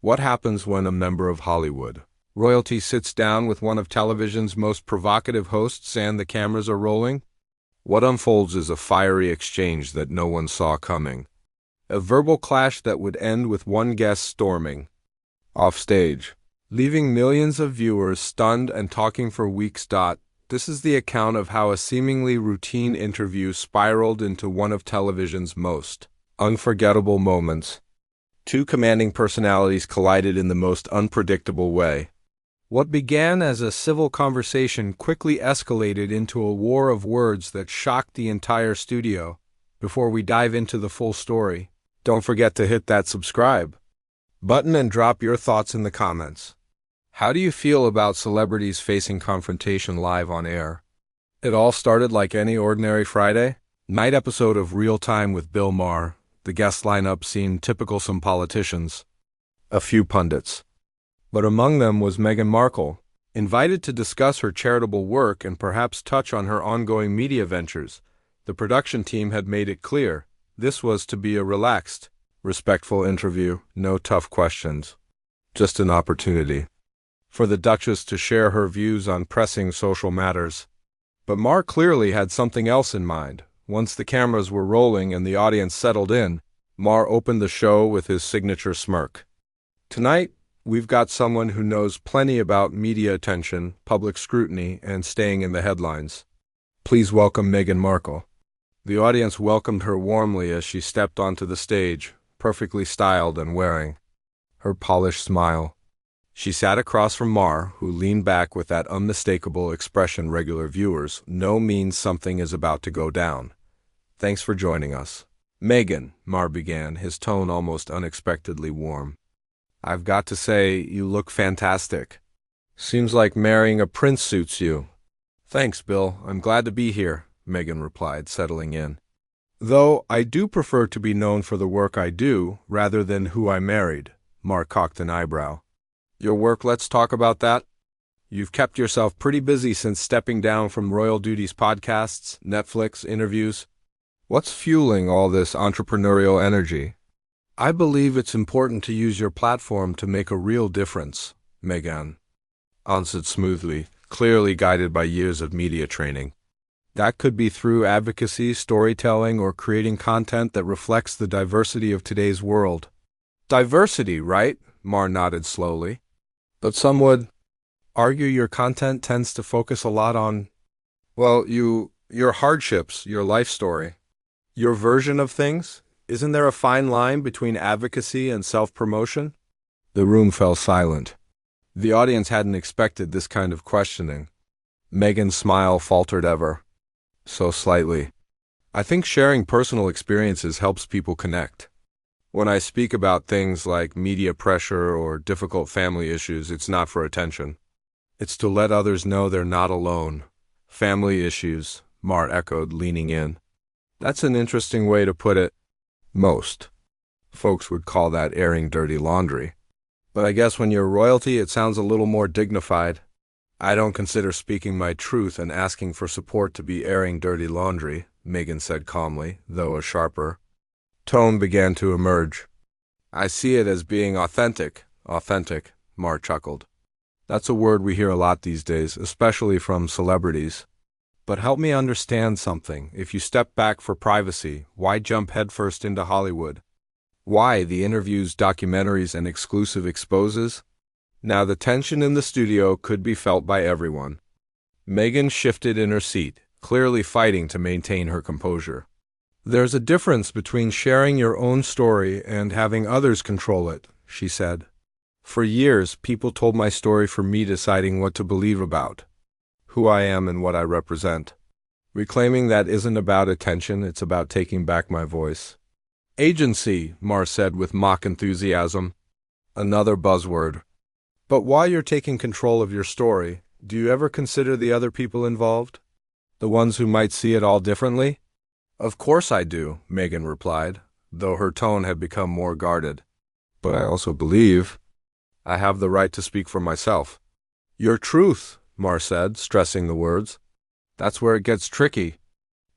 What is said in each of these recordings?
What happens when a member of Hollywood royalty sits down with one of television's most provocative hosts and the cameras are rolling? What unfolds is a fiery exchange that no one saw coming. A verbal clash that would end with one guest storming off stage, leaving millions of viewers stunned and talking for weeks. This is the account of how a seemingly routine interview spiraled into one of television's most unforgettable moments. Two commanding personalities collided in the most unpredictable way. What began as a civil conversation quickly escalated into a war of words that shocked the entire studio. Before we dive into the full story, don't forget to hit that subscribe button and drop your thoughts in the comments. How do you feel about celebrities facing confrontation live on air? It all started like any ordinary Friday night episode of Real Time with Bill Maher. The guest lineup seemed typical: some politicians, a few pundits. But among them was Meghan Markle, invited to discuss her charitable work and perhaps touch on her ongoing media ventures. The production team had made it clear this was to be a relaxed, respectful interview, no tough questions, just an opportunity for the Duchess to share her views on pressing social matters. But Maher clearly had something else in mind. Once the cameras were rolling and the audience settled in, Maher opened the show with his signature smirk. Tonight, we've got someone who knows plenty about media attention, public scrutiny, and staying in the headlines. Please welcome Meghan Markle. The audience welcomed her warmly as she stepped onto the stage, perfectly styled and wearing her polished smile. She sat across from Maher, who leaned back with that unmistakable expression regular viewers know means something is about to go down. Thanks for joining us. Meghan, Maher began, his tone almost unexpectedly warm. I've got to say, you look fantastic. Seems like marrying a prince suits you. Thanks, Bill. I'm glad to be here, Meghan replied, settling in. Though I do prefer to be known for the work I do, rather than who I married. Maher cocked an eyebrow. Your work, let's talk about that. You've kept yourself pretty busy since stepping down from Royal Duty's podcasts, Netflix, interviews. What's fueling all this entrepreneurial energy? I believe it's important to use your platform to make a real difference, Meghan answered smoothly, clearly guided by years of media training. That could be through advocacy, storytelling, or creating content that reflects the diversity of today's world. Diversity, right? Maher nodded slowly. But some would argue your content tends to focus a lot on, well, your hardships, your life story, your version of things. Isn't there a fine line between advocacy and self-promotion? The room fell silent. The audience hadn't expected this kind of questioning. Meghan's smile faltered ever so slightly. I think sharing personal experiences helps people connect. When I speak about things like media pressure or difficult family issues, it's not for attention. It's to let others know they're not alone. Family issues, Maher echoed, leaning in. That's an interesting way to put it. Most folks would call that airing dirty laundry. But I guess when you're royalty, it sounds a little more dignified. I don't consider speaking my truth and asking for support to be airing dirty laundry, Meghan said calmly, though a sharper tone began to emerge. I see it as being authentic. Authentic, Maher chuckled. That's a word we hear a lot these days, especially from celebrities. But help me understand something. If you step back for privacy, why jump headfirst into Hollywood? Why the interviews, documentaries, and exclusive exposes? Now the tension in the studio could be felt by everyone. Meghan shifted in her seat, clearly fighting to maintain her composure. There's a difference between sharing your own story and having others control it, she said. For years, people told my story for me deciding what to believe about, who I am and what I represent. Reclaiming that isn't about attention, it's about taking back my voice. Agency, Maher said with mock enthusiasm. Another buzzword. But while you're taking control of your story, do you ever consider the other people involved? The ones who might see it all differently? Of course I do, Meghan replied, though her tone had become more guarded. But I also believe I have the right to speak for myself. Your truth, Maher said, stressing the words. That's where it gets tricky.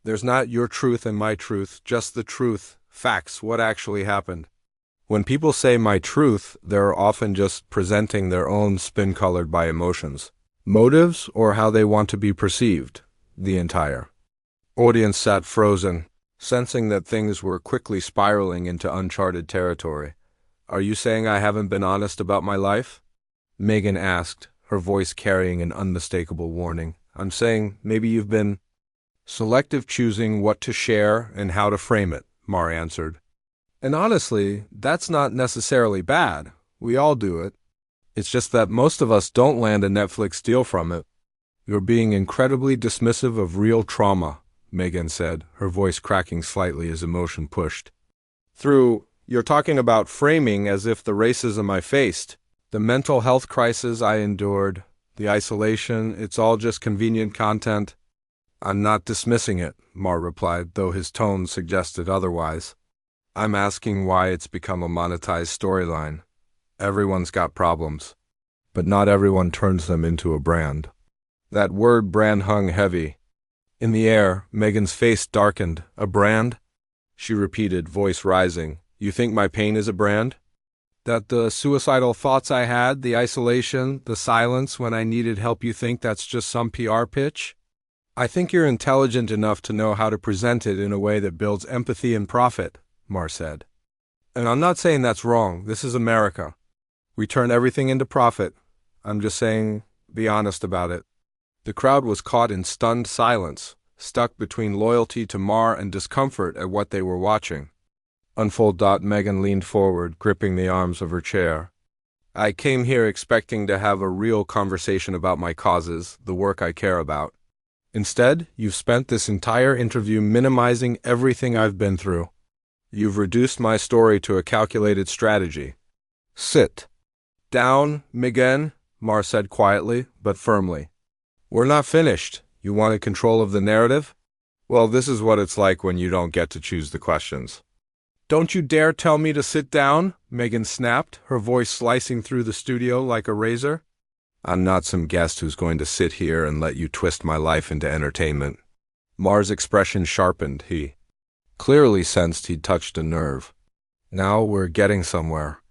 There's not your truth and my truth, just the truth, facts, what actually happened. When people say my truth, they're often just presenting their own spin colored by emotions, motives, or how they want to be perceived. The entire audience sat frozen, sensing that things were quickly spiraling into uncharted territory. Are you saying I haven't been honest about my life? Meghan asked, her voice carrying an unmistakable warning. I'm saying maybe you've been selective choosing what to share and how to frame it, Maher answered. And honestly, that's not necessarily bad. We all do it. It's just that most of us don't land a Netflix deal from it. You're being incredibly dismissive of real trauma, Meghan said, her voice cracking slightly as emotion pushed through. You're talking about framing as if the racism I faced, the mental health crisis I endured, the isolation, it's all just convenient content. I'm not dismissing it, Maher replied, though his tone suggested otherwise. I'm asking why it's become a monetized storyline. Everyone's got problems, but not everyone turns them into a brand. That word brand hung heavy in the air. Meghan's face darkened. A brand? She repeated, voice rising. You think my pain is a brand? That the suicidal thoughts I had, the isolation, the silence when I needed help, you think that's just some PR pitch? I think you're intelligent enough to know how to present it in a way that builds empathy and profit, Maher said. And I'm not saying that's wrong. This is America. We turn everything into profit. I'm just saying, be honest about it. The crowd was caught in stunned silence, stuck between loyalty to Maher and discomfort at what they were watching. Unfold. Meghan leaned forward, gripping the arms of her chair. I came here expecting to have a real conversation about my causes, the work I care about. Instead, you've spent this entire interview minimizing everything I've been through. You've reduced my story to a calculated strategy. Sit down, Meghan, Maher said quietly, but firmly. We're not finished. You wanted control of the narrative? Well, this is what it's like when you don't get to choose the questions. Don't you dare tell me to sit down, Meghan snapped, her voice slicing through the studio like a razor. I'm not some guest who's going to sit here and let you twist my life into entertainment. Maher's expression sharpened. He clearly sensed he'd touched a nerve. Now we're getting somewhere.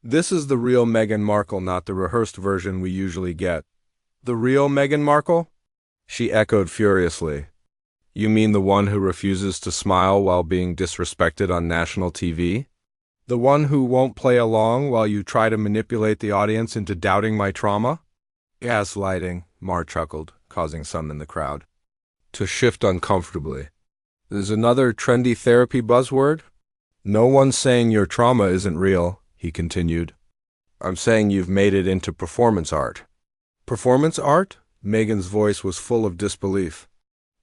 This is the real Meghan Markle, not the rehearsed version we usually get. The real Meghan Markle? She echoed furiously. You mean the one who refuses to smile while being disrespected on national TV? The one who won't play along while you try to manipulate the audience into doubting my trauma? Gaslighting, Maher chuckled, causing some in the crowd to shift uncomfortably. There's another trendy therapy buzzword? No one's saying your trauma isn't real, he continued. I'm saying you've made it into performance art. Performance art? Meghan's voice was full of disbelief.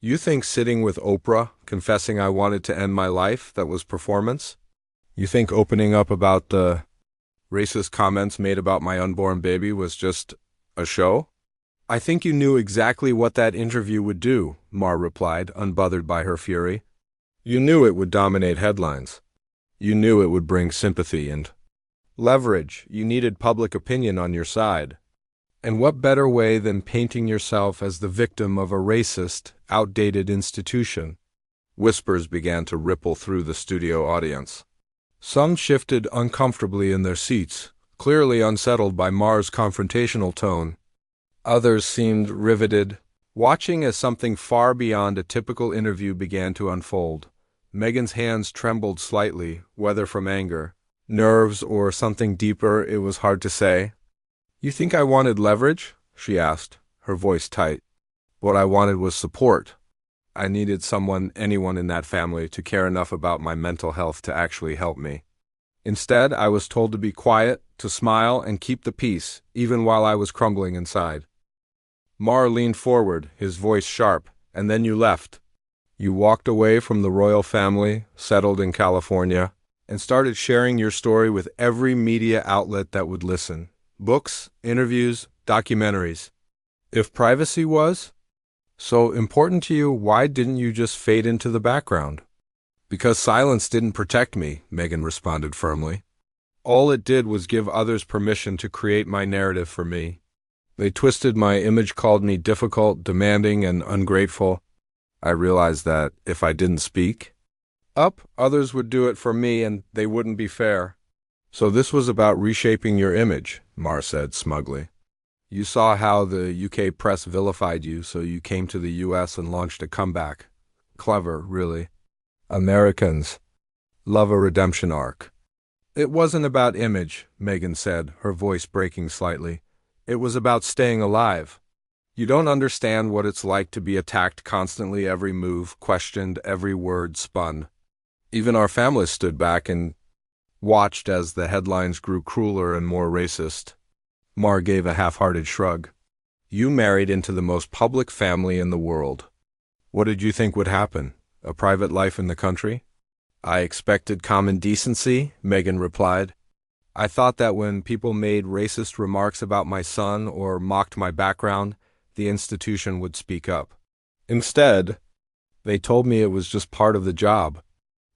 You think sitting with Oprah, confessing I wanted to end my life, that was performance? You think opening up about the racist comments made about my unborn baby was just a show? I think you knew exactly what that interview would do, Maher replied, unbothered by her fury. You knew it would dominate headlines. You knew it would bring sympathy and leverage. You needed public opinion on your side. And what better way than painting yourself as the victim of a racist, outdated institution? Whispers began to ripple through the studio audience. Some shifted uncomfortably in their seats, clearly unsettled by Maher's confrontational tone. Others seemed riveted, watching as something far beyond a typical interview began to unfold. Meghan's hands trembled slightly, whether from anger, nerves, or something deeper, it was hard to say. You think I wanted leverage? She asked, her voice tight. What I wanted was support. I needed anyone in that family, to care enough about my mental health to actually help me. Instead, I was told to be quiet, to smile, and keep the peace, even while I was crumbling inside. Maher leaned forward, his voice sharp. And then you left. You walked away from the royal family, settled in California, and started sharing your story with every media outlet that would listen. Books, interviews, documentaries. If privacy was so important to you, why didn't you just fade into the background? Because silence didn't protect me, Meghan responded firmly. All it did was give others permission to create my narrative for me. They twisted my image, called me difficult, demanding, and ungrateful. I realized that if I didn't speak up, others would do it for me, and they wouldn't be fair. So this was about reshaping your image, Maher said smugly. You saw how the UK press vilified you, so you came to the US and launched a comeback. Clever, really. Americans love a redemption arc. It wasn't about image, Meghan said, her voice breaking slightly. It was about staying alive. You don't understand what it's like to be attacked constantly, every move questioned, every word spun. Even our family stood back and watched as the headlines grew crueler and more racist. Maher gave a half-hearted shrug. You married into the most public family in the world. What did you think would happen? A private life in the country? I expected common decency, Meghan replied. I thought that when people made racist remarks about my son or mocked my background, the institution would speak up. Instead, they told me it was just part of the job.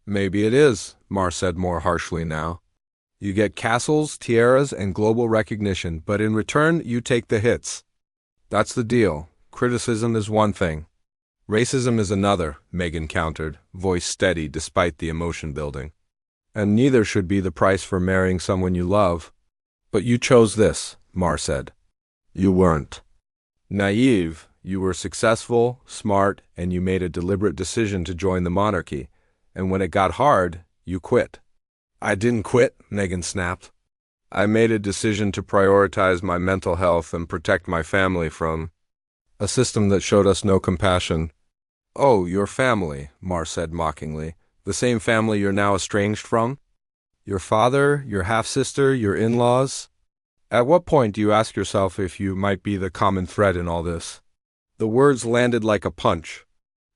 Maybe it is, Maher said more harshly now. You get castles, tiaras, and global recognition, but in return, you take the hits. That's the deal. Criticism is one thing. Racism is another, Meghan countered, voice steady despite the emotion building. And neither should be the price for marrying someone you love. But you chose this, Maher said. You weren't naive. You were successful, smart, and you made a deliberate decision to join the monarchy. And when it got hard, you quit. I didn't quit, Meghan snapped. I made a decision to prioritize my mental health and protect my family from a system that showed us no compassion. Oh, your family, Maher said mockingly. The same family you're now estranged from? Your father, your half-sister, your in-laws? At what point do you ask yourself if you might be the common thread in all this? The words landed like a punch.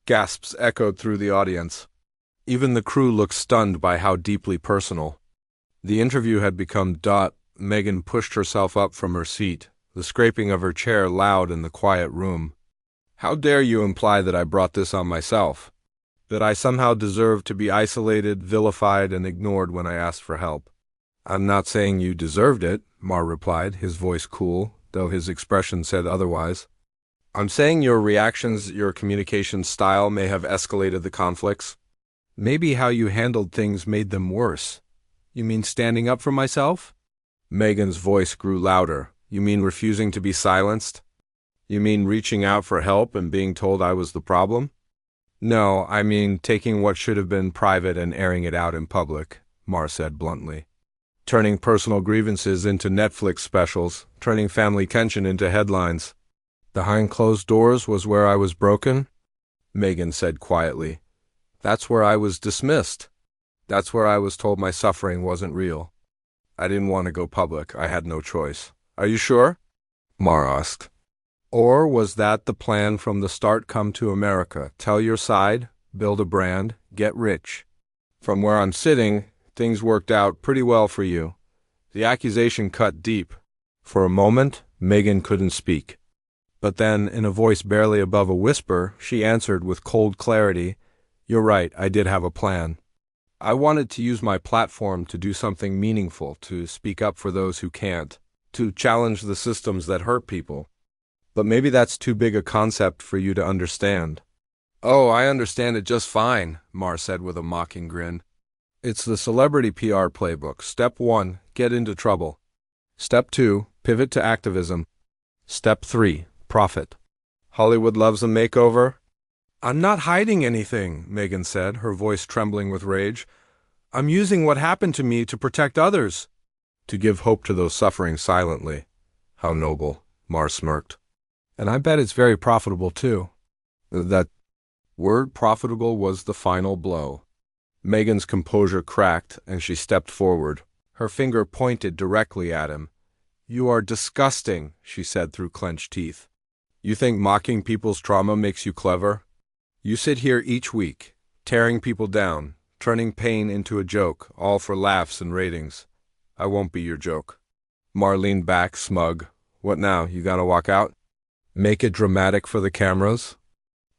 Gasps echoed through the audience. Even the crew looked stunned by how deeply personal. The interview had become Meghan pushed herself up from her seat, the scraping of her chair loud in the quiet room. How dare you imply that I brought this on myself? That I somehow deserve to be isolated, vilified, and ignored when I asked for help? I'm not saying you deserved it, Maher replied, his voice cool, though his expression said otherwise. I'm saying your reactions, your communication style may have escalated the conflicts. Maybe how you handled things made them worse. You mean standing up for myself? Meghan's voice grew louder. You mean refusing to be silenced? You mean reaching out for help and being told I was the problem? No, I mean taking what should have been private and airing it out in public, Maher said bluntly. Turning personal grievances into Netflix specials, turning family tension into headlines. Behind closed doors was where I was broken, Meghan said quietly. That's where I was dismissed. That's where I was told my suffering wasn't real. I didn't want to go public. I had no choice. Are you sure? Maher asked. Or was that the plan from the start? Come to America, tell your side, build a brand, get rich. From where I'm sitting, things worked out pretty well for you. The accusation cut deep. For a moment, Meghan couldn't speak. But then, in a voice barely above a whisper, she answered with cold clarity, You're right, I did have a plan. I wanted to use my platform to do something meaningful, to speak up for those who can't, to challenge the systems that hurt people. But maybe that's too big a concept for you to understand. Oh, I understand it just fine, Maher said with a mocking grin. It's the celebrity PR playbook. Step 1, get into trouble. Step 2, pivot to activism. Step 3, profit. Hollywood loves a makeover. I'm not hiding anything, Meghan said, her voice trembling with rage. I'm using what happened to me to protect others. To give hope to those suffering silently. How noble, Maher smirked. And I bet it's very profitable, too. That word profitable was the final blow. Meghan's composure cracked, and she stepped forward. Her finger pointed directly at him. You are disgusting, she said through clenched teeth. You think mocking people's trauma makes you clever? You sit here each week, tearing people down, turning pain into a joke, all for laughs and ratings. I won't be your joke. Maher leaned back, smug. What now, you gotta walk out? Make it dramatic for the cameras?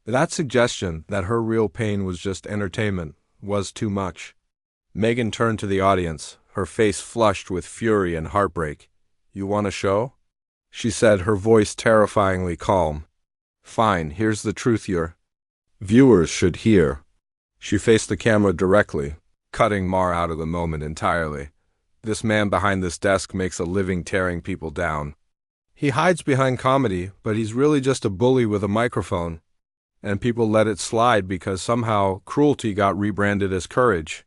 That suggestion that her real pain was just entertainment was too much. Meghan turned to the audience, her face flushed with fury and heartbreak. You want a show? She said, her voice terrifyingly calm. Fine, here's the truth your viewers should hear. She faced the camera directly, cutting Maher out of the moment entirely. This man behind this desk makes a living tearing people down. He hides behind comedy, but he's really just a bully with a microphone. And people let it slide because somehow cruelty got rebranded as courage.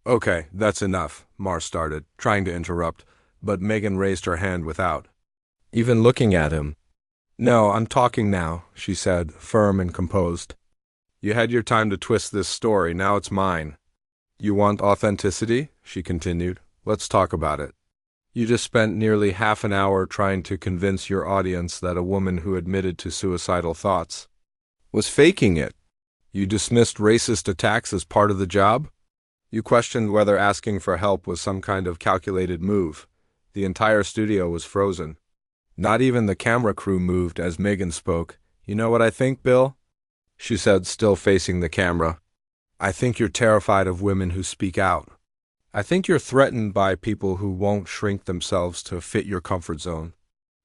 Okay, that's enough, Maher started, trying to interrupt, but Meghan raised her hand without even looking at him. No, I'm talking now, she said, firm and composed. You had your time to twist this story, now it's mine. You want authenticity? She continued. Let's talk about it. You just spent nearly half an hour trying to convince your audience that a woman who admitted to suicidal thoughts was faking it. You dismissed racist attacks as part of the job. You questioned whether asking for help was some kind of calculated move. The entire studio was frozen. Not even the camera crew moved as Meghan spoke. You know what I think, Bill? She said, still facing the camera. I think you're terrified of women who speak out. I think you're threatened by people who won't shrink themselves to fit your comfort zone.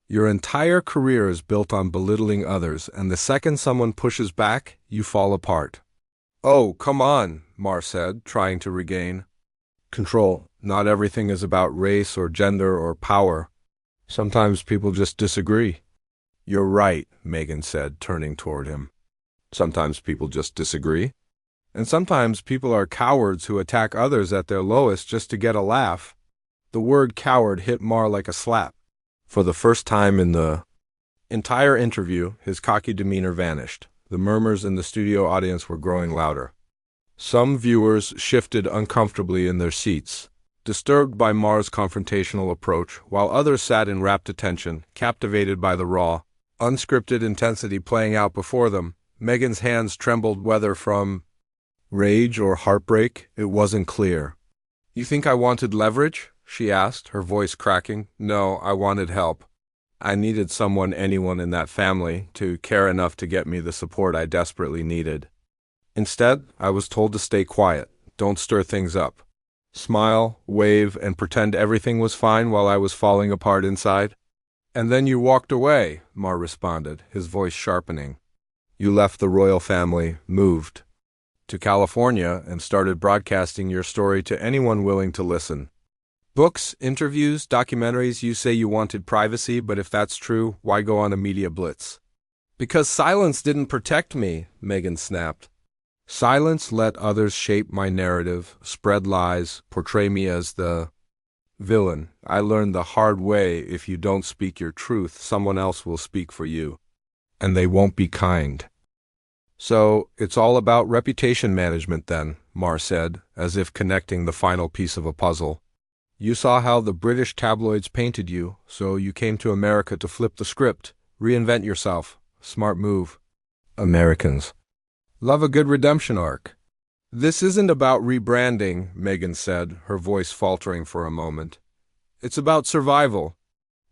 Your entire career is built on belittling others, and the second someone pushes back, you fall apart. Oh, come on, Maher said, trying to regain control. Not everything is about race or gender or power. Sometimes people just disagree. You're right, Meghan said, turning toward him. Sometimes people just disagree. And sometimes people are cowards who attack others at their lowest just to get a laugh. The word coward hit Maher like a slap. For the first time in the entire interview, his cocky demeanor vanished. The murmurs in the studio audience were growing louder. Some viewers shifted uncomfortably in their seats, disturbed by Maher's confrontational approach, while others sat in rapt attention, captivated by the raw, unscripted intensity playing out before them. Meghan's hands trembled, whether from rage or heartbreak, it wasn't clear. You think I wanted leverage? She asked, her voice cracking. No, I wanted help. I needed someone, anyone in that family, to care enough to get me the support I desperately needed. Instead, I was told to stay quiet, don't stir things up. Smile, wave, and pretend everything was fine while I was falling apart inside. And then you walked away, Maher responded, his voice sharpening. You left the royal family, moved to California, and started broadcasting your story to anyone willing to listen. Books, interviews, documentaries, you say you wanted privacy, but if that's true, why go on a media blitz? Because silence didn't protect me, Meghan snapped. Silence let others shape my narrative, spread lies, portray me as the villain. I learned the hard way, if you don't speak your truth, someone else will speak for you. And they won't be kind. So, it's all about reputation management then, Maher said, as if connecting the final piece of a puzzle. You saw how the British tabloids painted you, so you came to America to flip the script, reinvent yourself. Smart move. Americans love a good redemption arc. This isn't about rebranding, Meghan said, her voice faltering for a moment. It's about survival.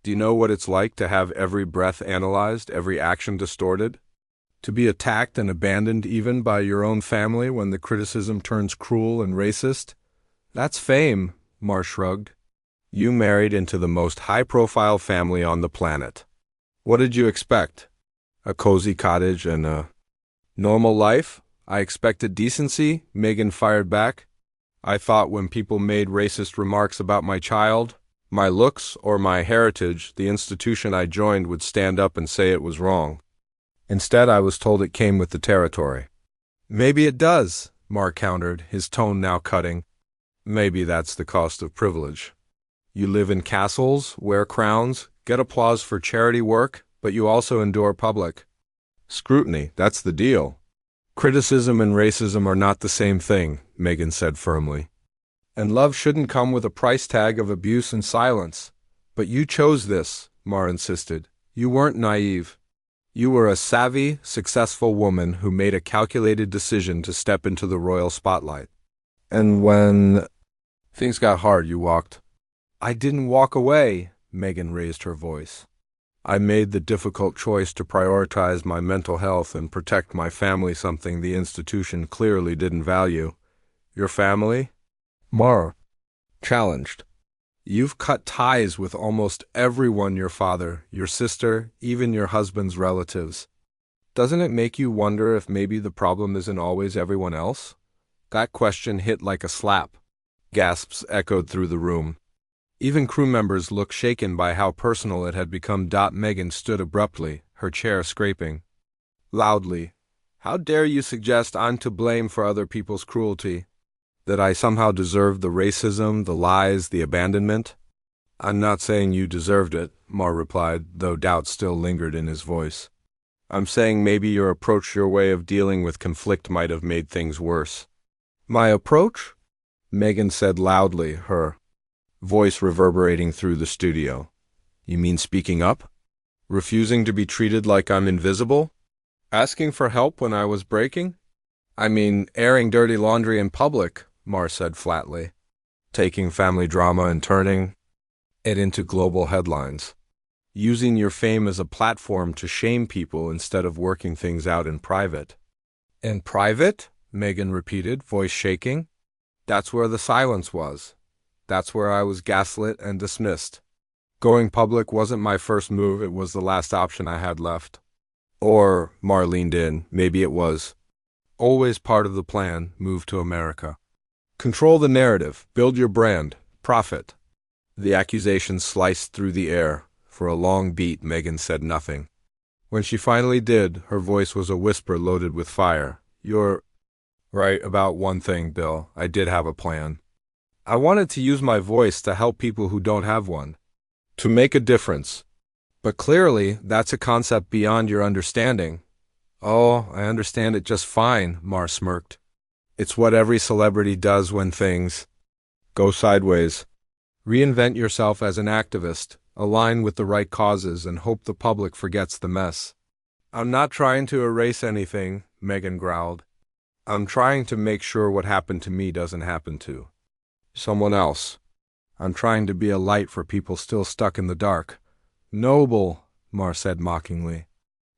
Do you know what it's like to have every breath analyzed, every action distorted? To be attacked and abandoned even by your own family when the criticism turns cruel and racist? That's fame, Maher shrugged. You married into the most high-profile family on the planet. What did you expect? A cozy cottage and a normal life? I expected decency, Meghan fired back. I thought when people made racist remarks about my child, my looks, or my heritage, the institution I joined would stand up and say it was wrong. Instead, I was told it came with the territory. Maybe it does, Maher countered, his tone now cutting. Maybe that's the cost of privilege. You live in castles, wear crowns, get applause for charity work, but you also endure public scrutiny. That's the deal. Criticism and racism are not the same thing, Meghan said firmly. And love shouldn't come with a price tag of abuse and silence. But you chose this, Maher insisted. You weren't naive. You were a savvy, successful woman who made a calculated decision to step into the royal spotlight. And when things got hard, you walked. I didn't walk away, Meghan raised her voice. I made the difficult choice to prioritize my mental health and protect my family, something the institution clearly didn't value. Your family? Maher challenged. You've cut ties with almost everyone, your father, your sister, even your husband's relatives. Doesn't it make you wonder if maybe the problem isn't always everyone else? That question hit like a slap. Gasps echoed through the room. Even crew members looked shaken by how personal it had become. Meghan stood abruptly, her chair scraping loudly. How dare you suggest I'm to blame for other people's cruelty? That I somehow deserved the racism, the lies, the abandonment? I'm not saying you deserved it, Maher replied, though doubt still lingered in his voice. I'm saying maybe your approach, your way of dealing with conflict might have made things worse. My approach? Meghan said loudly, her voice reverberating through the studio. You mean speaking up? Refusing to be treated like I'm invisible? Asking for help when I was breaking? I mean, airing dirty laundry in public, Maher said flatly. Taking family drama and turning it into global headlines. Using your fame as a platform to shame people instead of working things out in private. In private? Meghan repeated, voice shaking. That's where the silence was. That's where I was gaslit and dismissed. Going public wasn't my first move, it was the last option I had left. Or, Maher leaned in, maybe it was always part of the plan, move to America. Control the narrative, build your brand, profit. The accusation sliced through the air. For a long beat, Meghan said nothing. When she finally did, her voice was a whisper loaded with fire. You're right about one thing, Bill. I did have a plan. I wanted to use my voice to help people who don't have one. To make a difference. But clearly, that's a concept beyond your understanding. Oh, I understand it just fine, Maher smirked. It's what every celebrity does when things go sideways. Reinvent yourself as an activist, align with the right causes, and hope the public forgets the mess. I'm not trying to erase anything, Meghan growled. I'm trying to make sure what happened to me doesn't happen to someone else. I'm trying to be a light for people still stuck in the dark. Noble, Maher said mockingly.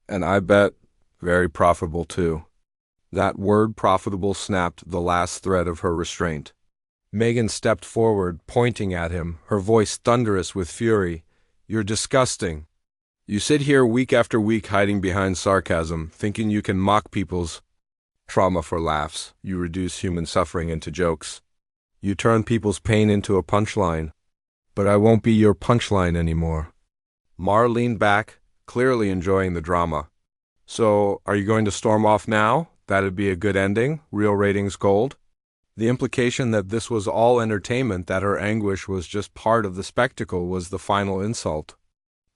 And I bet very profitable too. That word profitable snapped the last thread of her restraint. Meghan stepped forward, pointing at him, her voice thunderous with fury. You're disgusting. You sit here week after week hiding behind sarcasm, thinking you can mock people's trauma for laughs. You reduce human suffering into jokes. You turn people's pain into a punchline. But I won't be your punchline anymore. Maher leaned back, clearly enjoying the drama. So, are you going to storm off now? That'd be a good ending, real ratings gold. The implication that this was all entertainment, that her anguish was just part of the spectacle, was the final insult.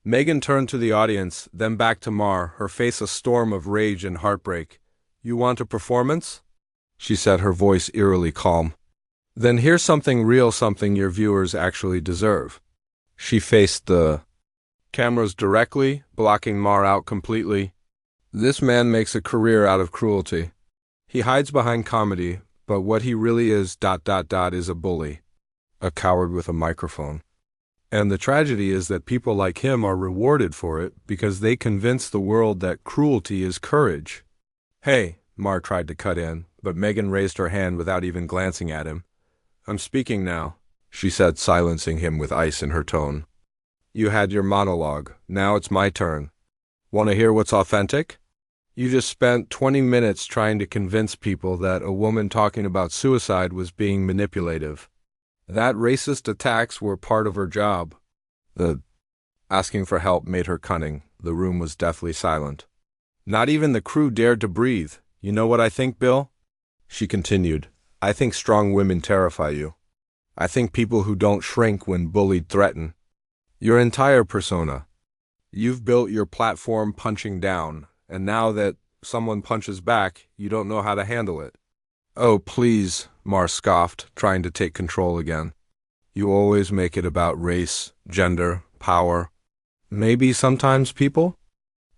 Meghan turned to the audience, then back to Maher, her face a storm of rage and heartbreak. You want a performance? She said, her voice eerily calm. Then here's something real, something your viewers actually deserve. She faced the cameras directly, blocking Maher out completely. This man makes a career out of cruelty. He hides behind comedy, but what he really is, is a bully. A coward with a microphone. And the tragedy is that people like him are rewarded for it because they convince the world that cruelty is courage. Hey, Maher tried to cut in, but Meghan raised her hand without even glancing at him. I'm speaking now, she said, silencing him with ice in her tone. You had your monologue. Now it's my turn. Want to hear what's authentic? You just spent 20 minutes trying to convince people that a woman talking about suicide was being manipulative. That racist attacks were part of her job. The asking for help made her cunning. The room was deathly silent. Not even the crew dared to breathe. You know what I think, Bill? She continued. I think strong women terrify you. I think people who don't shrink when bullied threaten. Your entire persona. You've built your platform punching down, and now that someone punches back, you don't know how to handle it. Oh, please, Maher scoffed, trying to take control again. You always make it about race, gender, power. Maybe sometimes people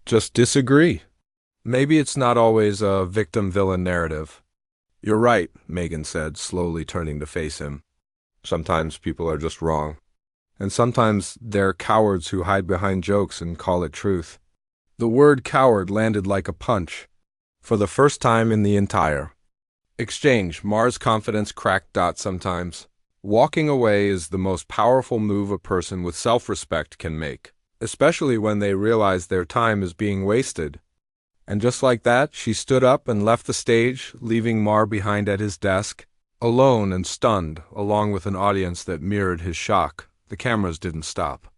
just disagree. Maybe it's not always a victim-villain narrative. You're right, Meghan said, slowly turning to face him. Sometimes people are just wrong. And sometimes they're cowards who hide behind jokes and call it truth. The word coward landed like a punch. For the first time in the entire exchange, Maher's confidence cracked. Sometimes walking away is the most powerful move a person with self-respect can make, especially when they realize their time is being wasted. And just like that, she stood up and left the stage, leaving Maher behind at his desk, alone and stunned, along with an audience that mirrored his shock. The cameras didn't stop.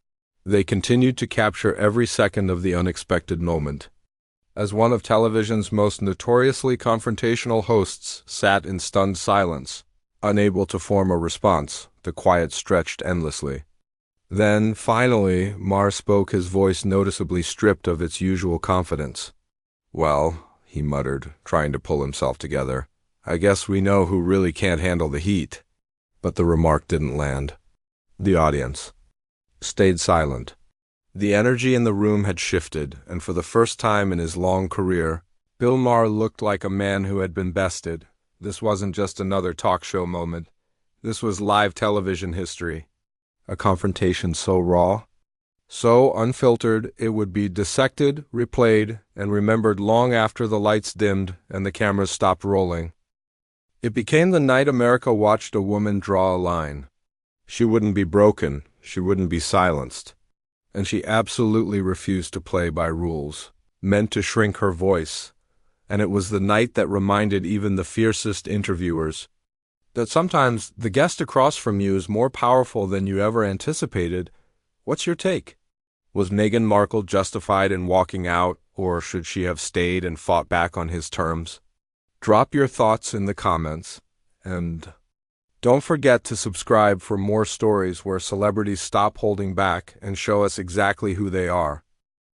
They continued to capture every second of the unexpected moment. As one of television's most notoriously confrontational hosts sat in stunned silence, unable to form a response, the quiet stretched endlessly. Then, finally, Maher spoke, his voice noticeably stripped of its usual confidence. "Well," he muttered, trying to pull himself together, "I guess we know who really can't handle the heat." But the remark didn't land. The audience stayed silent. The energy in the room had shifted, and for the first time in his long career, Bill Maher looked like a man who had been bested. This wasn't just another talk show moment. This was live television history. A confrontation so raw, so unfiltered, it would be dissected, replayed, and remembered long after the lights dimmed and the cameras stopped rolling. It became the night America watched a woman draw a line. She wouldn't be broken, she wouldn't be silenced. And she absolutely refused to play by rules, meant to shrink her voice. And it was the night that reminded even the fiercest interviewers that sometimes the guest across from you is more powerful than you ever anticipated. What's your take? Was Meghan Markle justified in walking out, or should she have stayed and fought back on his terms? Drop your thoughts in the comments, and don't forget to subscribe for more stories where celebrities stop holding back and show us exactly who they are.